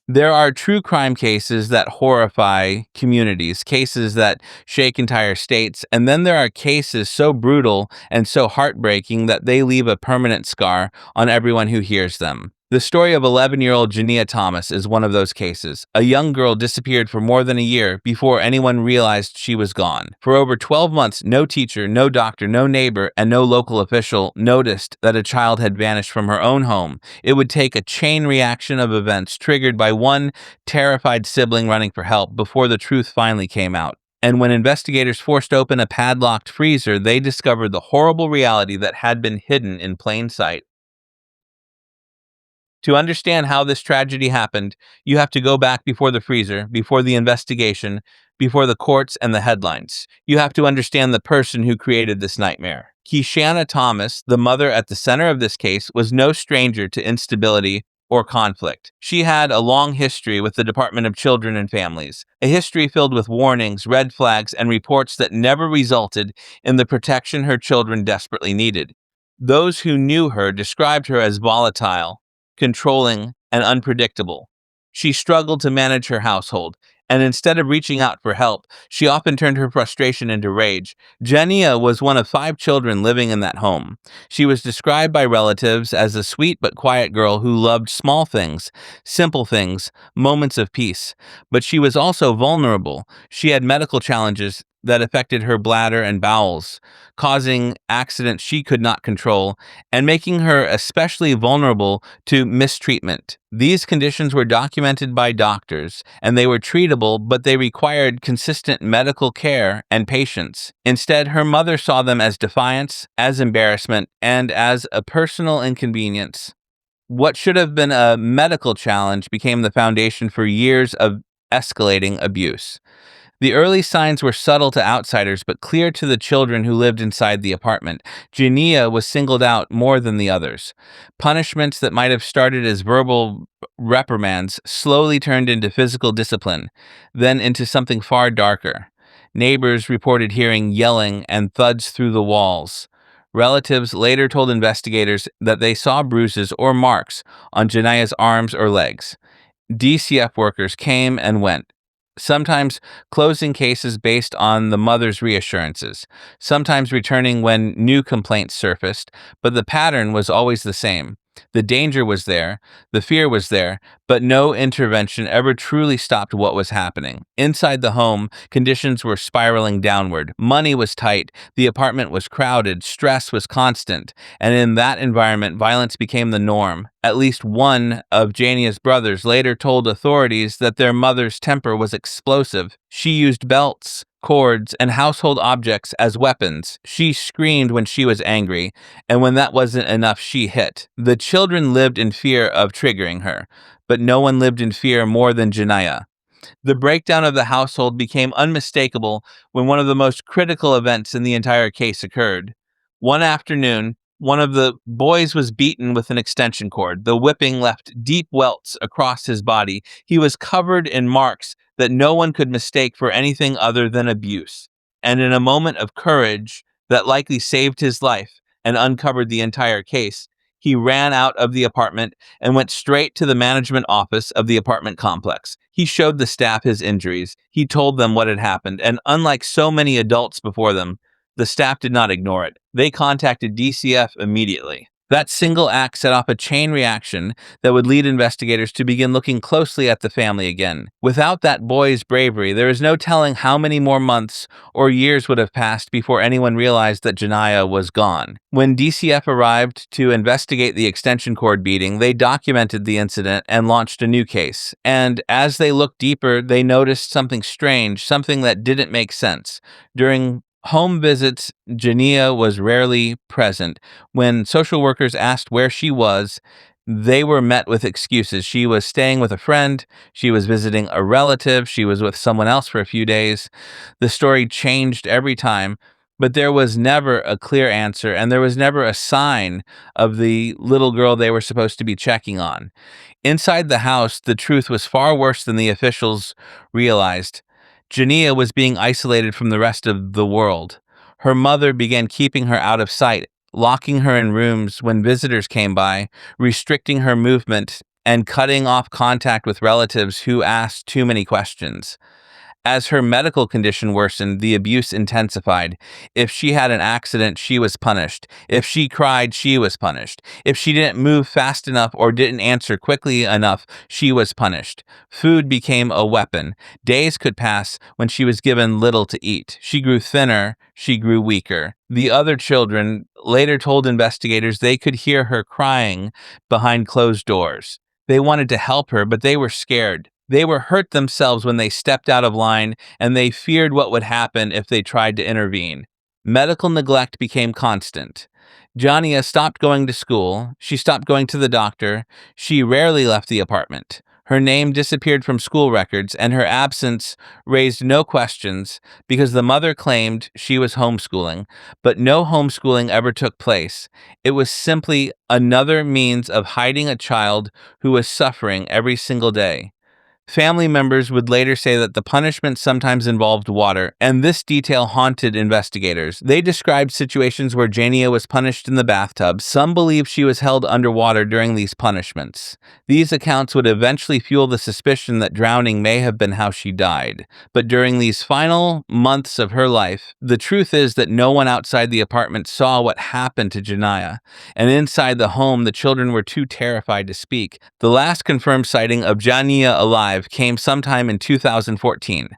There are true crime cases that horrify communities, cases that shake entire states, and then there are cases so brutal and so heartbreaking that they leave a permanent scar on everyone who hears them. The story of 11-year-old Janiya Thomas is one of those cases. A young girl disappeared for more than a year before anyone realized she was gone. For over 12 months, no teacher, no doctor, no neighbor, and no local official noticed that a child had vanished from her own home. It would take a chain reaction of events triggered by one terrified sibling running for help before the truth finally came out. And when investigators forced open a padlocked freezer, they discovered the horrible reality that had been hidden in plain sight. To understand how this tragedy happened, you have to go back before the freezer, before the investigation, before the courts and the headlines. You have to understand the person who created this nightmare. Keishanna Thomas, the mother at the center of this case, was no stranger to instability or conflict. She had a long history with the Department of Children and Families, a history filled with warnings, red flags, and reports that never resulted in the protection her children desperately needed. Those who knew her described her as volatile, controlling, and unpredictable. She struggled to manage her household, and instead of reaching out for help, she often turned her frustration into rage. Janiya was one of 5 children living in that home. She was described by relatives as a sweet but quiet girl who loved small things, simple things, moments of peace. But she was also vulnerable. She had medical challenges that affected her bladder and bowels, causing accidents she could not control, and making her especially vulnerable to mistreatment. These conditions were documented by doctors, and they were treatable, but they required consistent medical care and patience. Instead, her mother saw them as defiance, as embarrassment, and as a personal inconvenience. What should have been a medical challenge became the foundation for years of escalating abuse. The early signs were subtle to outsiders, but clear to the children who lived inside the apartment. Jania was singled out more than the others. Punishments that might have started as verbal reprimands slowly turned into physical discipline, then into something far darker. Neighbors reported hearing yelling and thuds through the walls. Relatives later told investigators that they saw bruises or marks on Jania's arms or legs. DCF workers came and went, sometimes closing cases based on the mother's reassurances, sometimes returning when new complaints surfaced, but the pattern was always the same. The danger was there, the fear was there, but no intervention ever truly stopped what was happening. Inside the home, conditions were spiraling downward. Money was tight, the apartment was crowded, stress was constant, and in that environment, violence became the norm. At least one of Jania's brothers later told authorities that their mother's temper was explosive. She used belts, cords, and household objects as weapons. She screamed when she was angry, and when that wasn't enough, she hit. The children lived in fear of triggering her, but no one lived in fear more than Janiya. The breakdown of the household became unmistakable when one of the most critical events in the entire case occurred. One afternoon, one of the boys was beaten with an extension cord. The whipping left deep welts across his body. He was covered in marks that no one could mistake for anything other than abuse. And in a moment of courage that likely saved his life and uncovered the entire case, he ran out of the apartment and went straight to the management office of the apartment complex. He showed the staff his injuries. He told them what had happened, and unlike so many adults before them, the staff did not ignore it. They contacted DCF immediately. That single act set off a chain reaction that would lead investigators to begin looking closely at the family again. Without that boy's bravery, there is no telling how many more months or years would have passed before anyone realized that Janiya was gone. When DCF arrived to investigate the extension cord beating, they documented the incident and launched a new case. And as they looked deeper, they noticed something strange, something that didn't make sense. During home visits, Janiya was rarely present. When social workers asked where she was, they were met with excuses. She was staying with a friend, she was visiting a relative, she was with someone else for a few days. The story changed every time, but there was never a clear answer, and there was never a sign of the little girl they were supposed to be checking on. Inside the house, the truth was far worse than the officials realized. Janiya was being isolated from the rest of the world. Her mother began keeping her out of sight, locking her in rooms when visitors came by, restricting her movement, and cutting off contact with relatives who asked too many questions. As her medical condition worsened, the abuse intensified. If she had an accident, she was punished. If she cried, she was punished. If she didn't move fast enough or didn't answer quickly enough, she was punished. Food became a weapon. Days could pass when she was given little to eat. She grew thinner, she grew weaker. The other children later told investigators they could hear her crying behind closed doors. They wanted to help her, but they were scared. They were hurt themselves when they stepped out of line, and they feared what would happen if they tried to intervene. Medical neglect became constant. Janiya stopped going to school. She stopped going to the doctor. She rarely left the apartment. Her name disappeared from school records, and her absence raised no questions because the mother claimed she was homeschooling, but no homeschooling ever took place. It was simply another means of hiding a child who was suffering every single day. Family members would later say that the punishment sometimes involved water, and this detail haunted investigators. They described situations where Janiya was punished in the bathtub. Some believe she was held underwater during these punishments. These accounts would eventually fuel the suspicion that drowning may have been how she died. But during these final months of her life, the truth is that no one outside the apartment saw what happened to Janiya, and inside the home, the children were too terrified to speak. The last confirmed sighting of Janiya alive came sometime in 2014.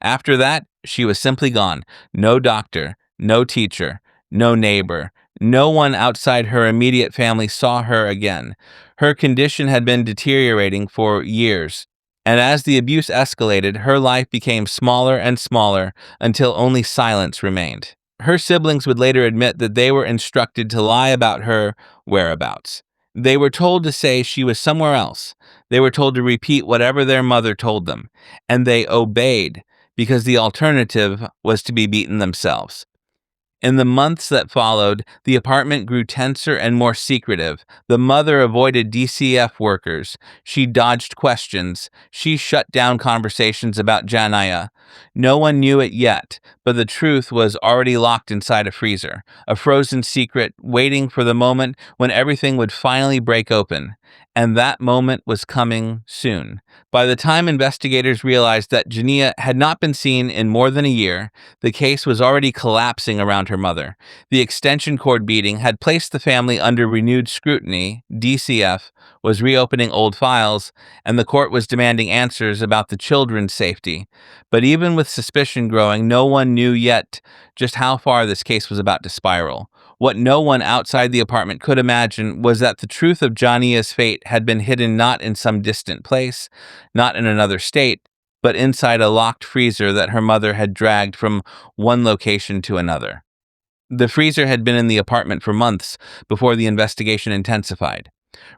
After that, she was simply gone. No doctor, no teacher, no neighbor. No one outside her immediate family saw her again. Her condition had been deteriorating for years, and as the abuse escalated, her life became smaller and smaller until only silence remained. Her siblings would later admit that they were instructed to lie about her whereabouts. They were told to say she was somewhere else. They were told to repeat whatever their mother told them, and they obeyed because the alternative was to be beaten themselves. In the months that followed, the apartment grew tenser and more secretive. The mother avoided DCF workers. She dodged questions. She shut down conversations about Janiya. No one knew it yet, but the truth was already locked inside a freezer, a frozen secret waiting for the moment when everything would finally break open. And that moment was coming soon. By the time investigators realized that Janiya had not been seen in more than a year, the case was already collapsing around her mother. The extension cord beating had placed the family under renewed scrutiny. DCF was reopening old files, and the court was demanding answers about the children's safety. But even with suspicion growing, no one knew yet just how far this case was about to spiral. What no one outside the apartment could imagine was that the truth of Janiya's fate had been hidden not in some distant place, not in another state, but inside a locked freezer that her mother had dragged from one location to another. The freezer had been in the apartment for months before the investigation intensified.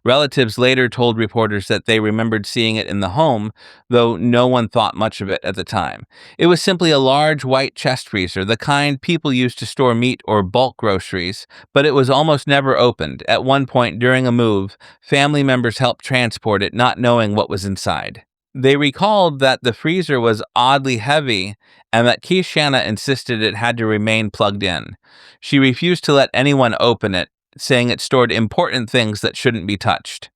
Relatives later told reporters that they remembered seeing it in the home, though no one thought much of it at the time. It was simply a large white chest freezer, the kind people used to store meat or bulk groceries, but it was almost never opened. At one point during a move, family members helped transport it, not knowing what was inside. They recalled that the freezer was oddly heavy and that Keishanna insisted it had to remain plugged in. She refused to let anyone open it, saying it stored important things that shouldn't be touched.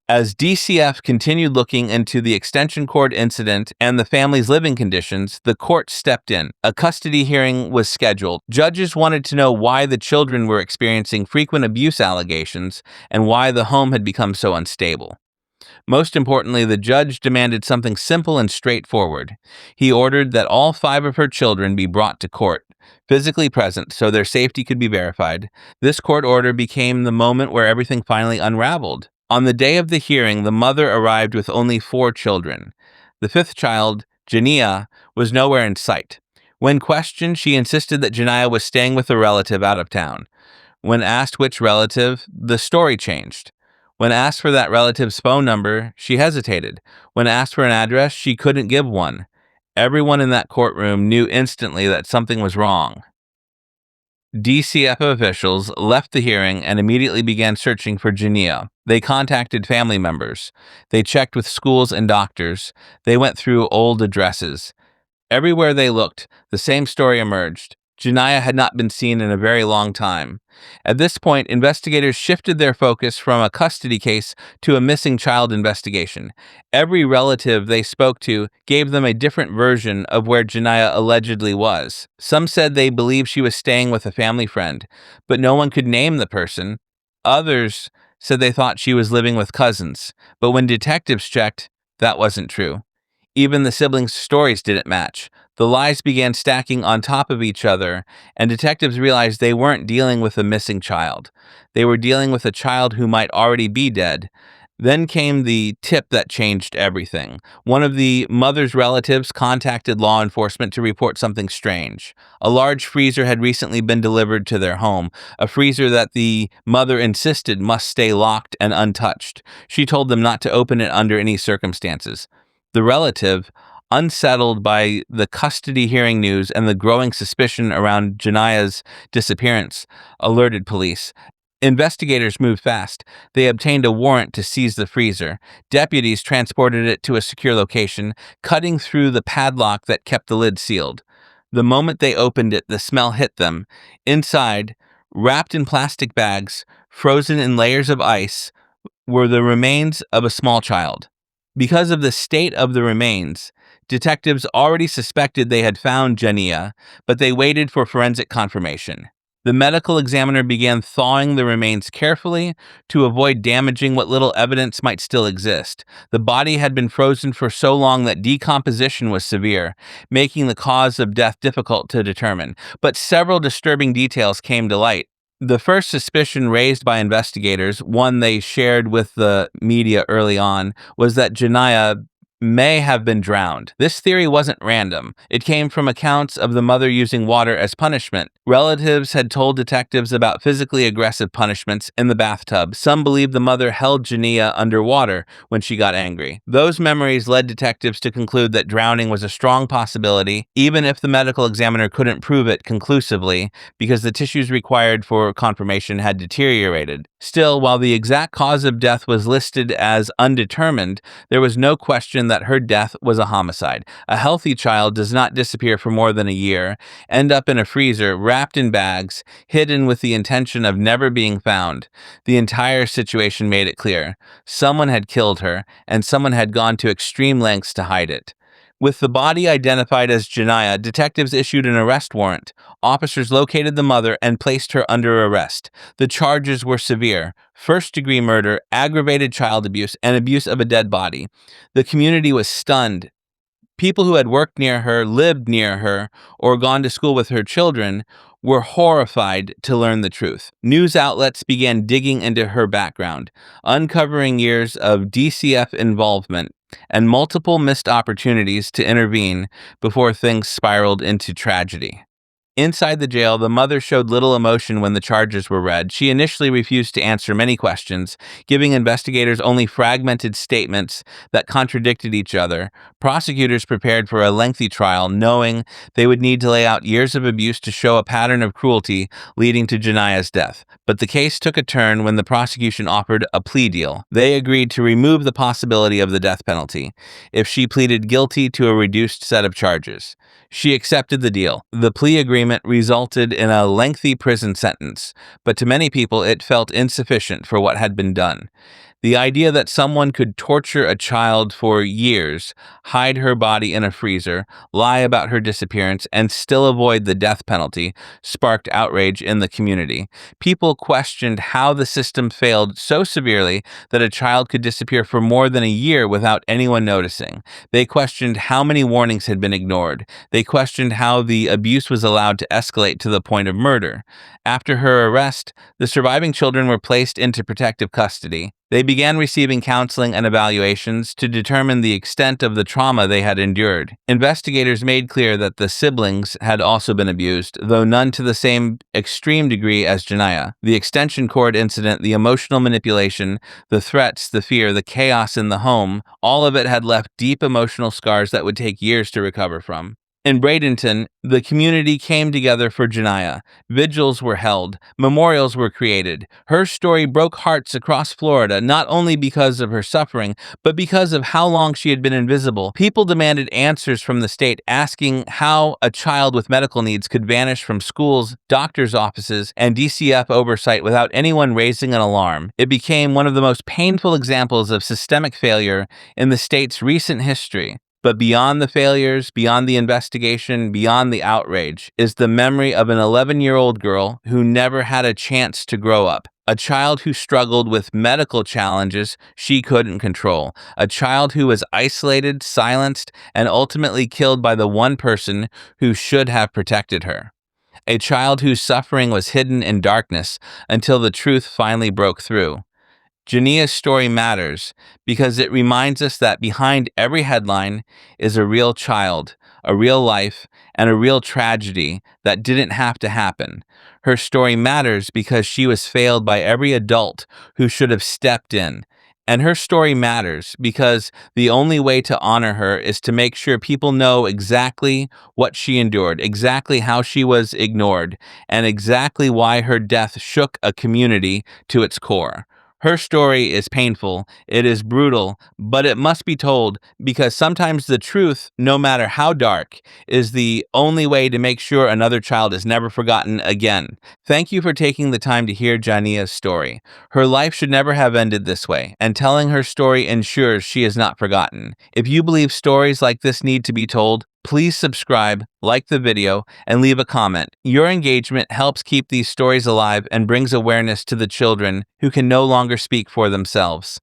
As DCF continued looking into the extension cord incident and the family's living conditions, the court stepped in. A custody hearing was scheduled. Judges wanted to know why the children were experiencing frequent abuse allegations and why the home had become so unstable. Most importantly, the judge demanded something simple and straightforward. He ordered that all 5 of her children be brought to court, physically present, so their safety could be verified. This court order became the moment where everything finally unraveled. On the day of the hearing, the mother arrived with only 4 children. The 5th child, Janiya, was nowhere in sight. When questioned, she insisted that Janiya was staying with a relative out of town. When asked which relative, the story changed. When asked for that relative's phone number, she hesitated. When asked for an address, she couldn't give one. Everyone in that courtroom knew instantly that something was wrong. DCF officials left the hearing and immediately began searching for Janiya. They contacted family members. They checked with schools and doctors. They went through old addresses. Everywhere they looked, the same story emerged. Janiya had not been seen in a very long time. At this point, investigators shifted their focus from a custody case to a missing child investigation. Every relative they spoke to gave them a different version of where Janiya allegedly was. Some said they believed she was staying with a family friend, but no one could name the person. Others said they thought she was living with cousins, but when detectives checked, that wasn't true. Even the siblings' stories didn't match. The lies began stacking on top of each other, and detectives realized they weren't dealing with a missing child. They were dealing with a child who might already be dead. Then came the tip that changed everything. One of the mother's relatives contacted law enforcement to report something strange. A large freezer had recently been delivered to their home, a freezer that the mother insisted must stay locked and untouched. She told them not to open it under any circumstances. The relative, unsettled by the custody hearing news and the growing suspicion around Janiya's disappearance, alerted police. Investigators moved fast. They obtained a warrant to seize the freezer. Deputies transported it to a secure location, cutting through the padlock that kept the lid sealed. The moment they opened it, the smell hit them. Inside, wrapped in plastic bags, frozen in layers of ice, were the remains of a small child. Because of the state of the remains, detectives already suspected they had found Janiya, but they waited for forensic confirmation. The medical examiner began thawing the remains carefully to avoid damaging what little evidence might still exist. The body had been frozen for so long that decomposition was severe, making the cause of death difficult to determine. But several disturbing details came to light. The first suspicion raised by investigators, one they shared with the media early on, was that Janiya may have been drowned. This theory wasn't random. It came from accounts of the mother using water as punishment. Relatives had told detectives about physically aggressive punishments in the bathtub. Some believed the mother held Janiya underwater when she got angry. Those memories led detectives to conclude that drowning was a strong possibility, even if the medical examiner couldn't prove it conclusively, because the tissues required for confirmation had deteriorated. Still, while the exact cause of death was listed as undetermined, there was no question that her death was a homicide. A healthy child does not disappear for more than a year, end up in a freezer, wrapped in bags, hidden with the intention of never being found. The entire situation made it clear. Someone had killed her, and someone had gone to extreme lengths to hide it. With the body identified as Janiya, detectives issued an arrest warrant. Officers located the mother and placed her under arrest. The charges were severe: first-degree murder, aggravated child abuse, and abuse of a dead body. The community was stunned. People who had worked near her, lived near her, or gone to school with her children were horrified to learn the truth. News outlets began digging into her background, uncovering years of DCF involvement and multiple missed opportunities to intervene before things spiraled into tragedy. Inside the jail, the mother showed little emotion when the charges were read. She initially refused to answer many questions, giving investigators only fragmented statements that contradicted each other. Prosecutors prepared for a lengthy trial, knowing they would need to lay out years of abuse to show a pattern of cruelty leading to Janiya's death. But the case took a turn when the prosecution offered a plea deal. They agreed to remove the possibility of the death penalty if she pleaded guilty to a reduced set of charges. She accepted the deal. The plea agreement resulted in a lengthy prison sentence, but to many people it felt insufficient for what had been done. The idea that someone could torture a child for years, hide her body in a freezer, lie about her disappearance, and still avoid the death penalty sparked outrage in the community. People questioned how the system failed so severely that a child could disappear for more than a year without anyone noticing. They questioned how many warnings had been ignored. They questioned how the abuse was allowed to escalate to the point of murder. After her arrest, the surviving children were placed into protective custody. They began receiving counseling and evaluations to determine the extent of the trauma they had endured. Investigators made clear that the siblings had also been abused, though none to the same extreme degree as Janiya. The extension cord incident, the emotional manipulation, the threats, the fear, the chaos in the home, all of it had left deep emotional scars that would take years to recover from. In Bradenton, the community came together for Janiya. Vigils were held, memorials were created. Her story broke hearts across Florida, not only because of her suffering, but because of how long she had been invisible. People demanded answers from the state, asking how a child with medical needs could vanish from schools, doctors' offices, and DCF oversight without anyone raising an alarm. It became one of the most painful examples of systemic failure in the state's recent history. But beyond the failures, beyond the investigation, beyond the outrage, is the memory of an 11-year-old girl who never had a chance to grow up. A child who struggled with medical challenges she couldn't control. A child who was isolated, silenced, and ultimately killed by the one person who should have protected her. A child whose suffering was hidden in darkness until the truth finally broke through. Janiya's story matters because it reminds us that behind every headline is a real child, a real life, and a real tragedy that didn't have to happen. Her story matters because she was failed by every adult who should have stepped in. And her story matters because the only way to honor her is to make sure people know exactly what she endured, exactly how she was ignored, and exactly why her death shook a community to its core. Her story is painful, it is brutal, but it must be told because sometimes the truth, no matter how dark, is the only way to make sure another child is never forgotten again. Thank you for taking the time to hear Janiya's story. Her life should never have ended this way, and telling her story ensures she is not forgotten. If you believe stories like this need to be told, please subscribe, like the video, and leave a comment. Your engagement helps keep these stories alive and brings awareness to the children who can no longer speak for themselves.